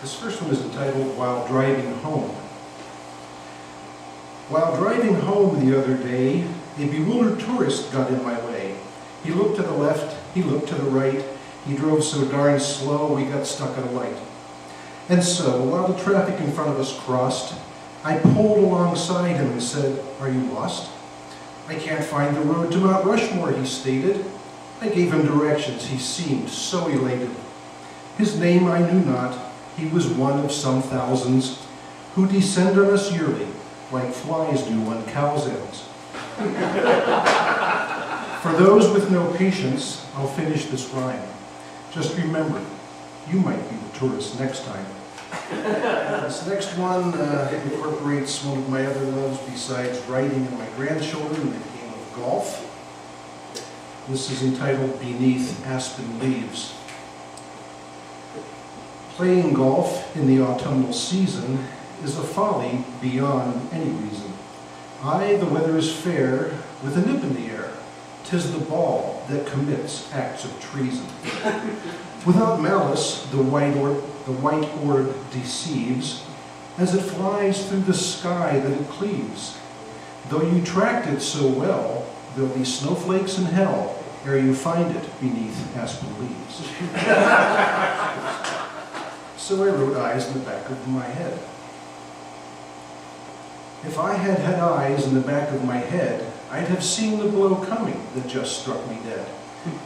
This first one is entitled While Driving Home. While driving home the other day, a bewildered tourist got in my way. He looked to the left, he looked to the right, he drove so darn slow we got stuck at a light. And so, while the traffic in front of us crossed, I pulled alongside him and said, "Are you lost?" "I can't find the road to Mount Rushmore," he stated. I gave him directions. He seemed so elated. His name I knew not. He was one of some thousands who descend on us yearly like flies do on cow's ends. For those with no patience, I'll finish this rhyme. Just remember, you might be the tourist next time. This next one incorporates one of my other loves besides writing and my grandchildren, the game of golf. This is entitled Beneath Aspen Leaves. Playing golf in the autumnal season is a folly beyond any reason. Aye, the weather is fair, with a nip in the air. 'Tis the ball that commits acts of treason. Without malice, the white orb deceives, as it flies through the sky that it cleaves. Though you tracked it so well, there'll be snowflakes in hell ere you find it beneath aspen leaves. So I wrote eyes in the back of my head. If I had had eyes in the back of my head, I'd have seen the blow coming that just struck me dead.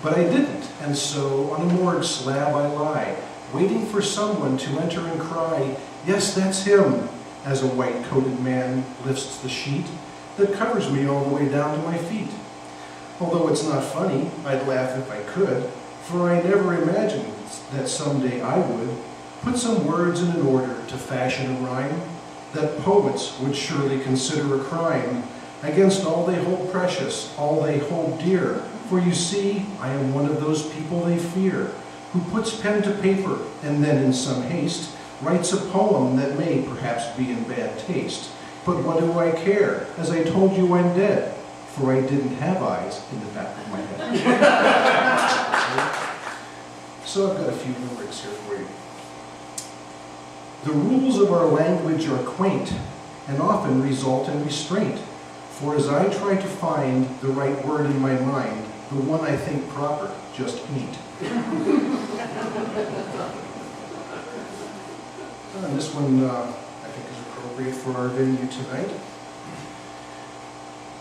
But I didn't, and so on a morgue slab I lie, waiting for someone to enter and cry, "Yes, that's him," as a white-coated man lifts the sheet that covers me all the way down to my feet. Although it's not funny, I'd laugh if I could, for I never imagined that someday I would put some words in an order to fashion a rhyme that poets would surely consider a crime against all they hold precious, all they hold dear. For you see, I am one of those people they fear, who puts pen to paper and then in some haste writes a poem that may perhaps be in bad taste. But what do I care? As I told you, I'm dead, for I didn't have eyes in the back of my head. So I've got a few lyrics here for you. The rules of our language are quaint and often result in restraint. For as I try to find the right word in my mind, the one I think proper just ain't. And this one I think is appropriate for our venue tonight.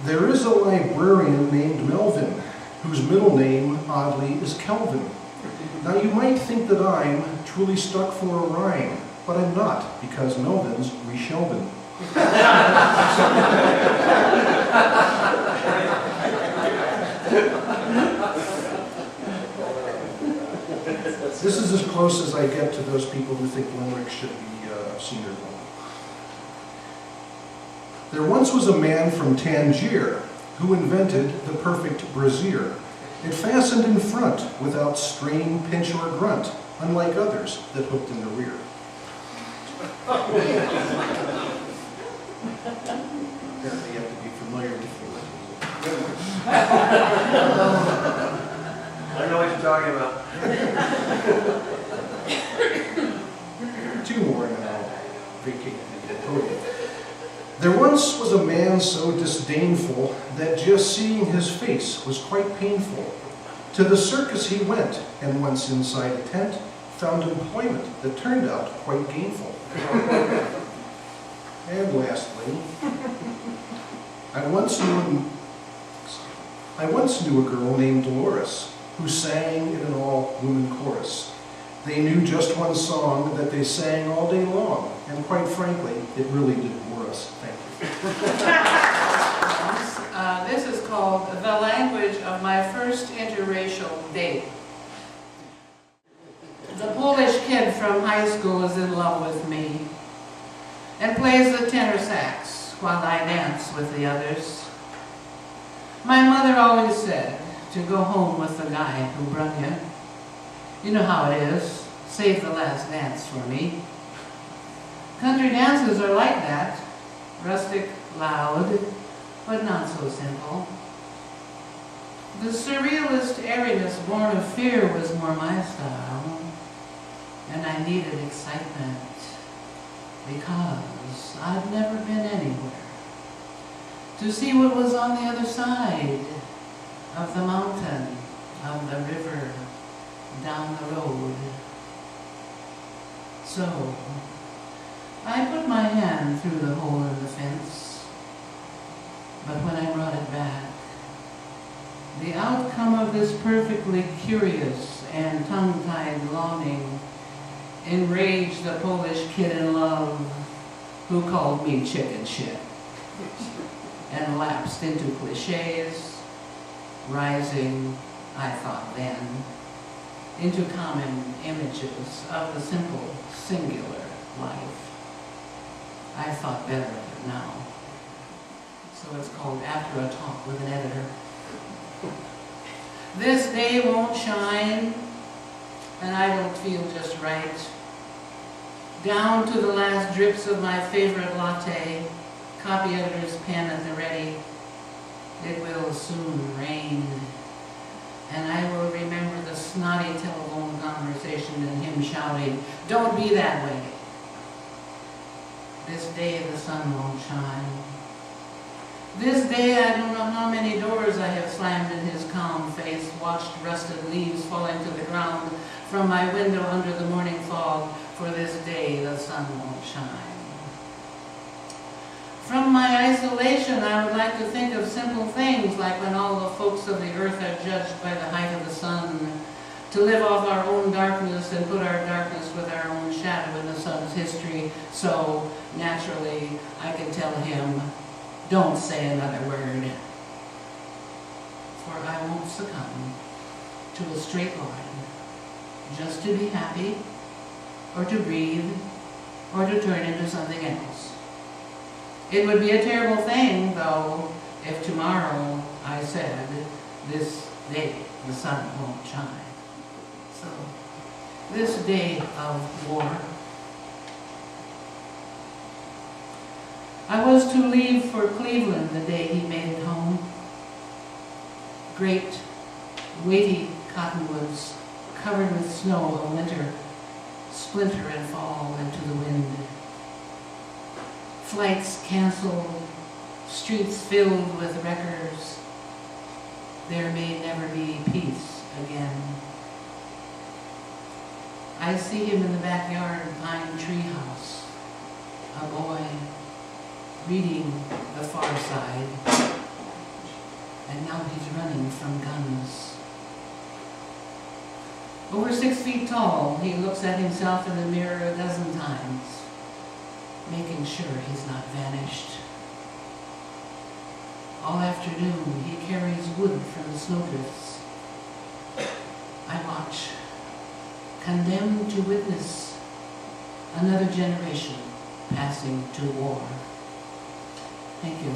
There is a librarian named Melvin, whose middle name, oddly, is Kelvin. Now you might think that I'm truly stuck for a rhyme, but I'm not, because Melvin's reshelvin'. This is as close as I get to those people who think limericks should be senior goal. There once was a man from Tangier who invented the perfect brassiere. It fastened in front without strain, pinch, or grunt, unlike others that hooked in the rear. Apparently you have to be familiar with it. I don't know what you're talking about. Two more and then I'll vacate the podium. There once was a man so disdainful that just seeing his face was quite painful. To the circus he went, and once inside a tent, found employment that turned out quite gainful. And lastly, I once knew a girl named Dolores who sang in an all-woman chorus. They knew just one song that they sang all day long, and quite frankly, it really did bore us. Thank you. This is called The Language of My First Interracial Date. The Polish kid from high school is in love with me and plays the tenor sax while I dance with the others. My mother always said to go home with the guy who brung you. You know how it is. Save the last dance for me. Country dances are like that. Rustic, loud, but not so simple. The surrealist airiness born of fear was more my style. and I needed excitement because I'd never been anywhere. To see what was on the other side of the mountain, of the river, down the road. So, I put my hand through the hole in the fence, but when I brought it back, the outcome of this perfectly curious and tongue-tied longing enraged the Polish kid in love who called me chicken shit and lapsed into cliches, rising, I thought then, into common images of the simple, singular life. I thought better of it now. So it's called After a Talk with an Editor. This day won't shine, and I don't feel just right. Down to the last drips of my favorite latte, copy editor's pen at the ready. It will soon rain, and I will remember the snotty telephone conversation and him shouting, "Don't be that way." This day the sun won't shine. This day I don't know how many doors I have slammed in his calm face, watched rusted leaves falling to the ground from my window under the morning fog. For this day the sun won't shine. From my isolation, I would like to think of simple things like when all the folks of the earth are judged by the height of the sun, to live off our own darkness and put our darkness with our own shadow in the sun's history. So, naturally, I can tell him, don't say another word, for I won't succumb to a straight line, just to be happy, or to breathe, or to turn into something else. It would be a terrible thing, though, if tomorrow I said, this day the sun won't shine. So, this day of war, I was to leave for Cleveland the day he made it home. Great, weighty cottonwoods covered with snow of winter splinter and fall into the wind. Flights canceled, streets filled with wreckers. There may never be peace again. I see him in the backyard behind Treehouse, a boy reading The Far Side, and now he's running from guns. Over 6 feet tall, he looks at himself in the mirror a dozen times, making sure he's not vanished. All afternoon, he carries wood from the snowdrifts. I watch, condemned to witness another generation passing to war. Thank you.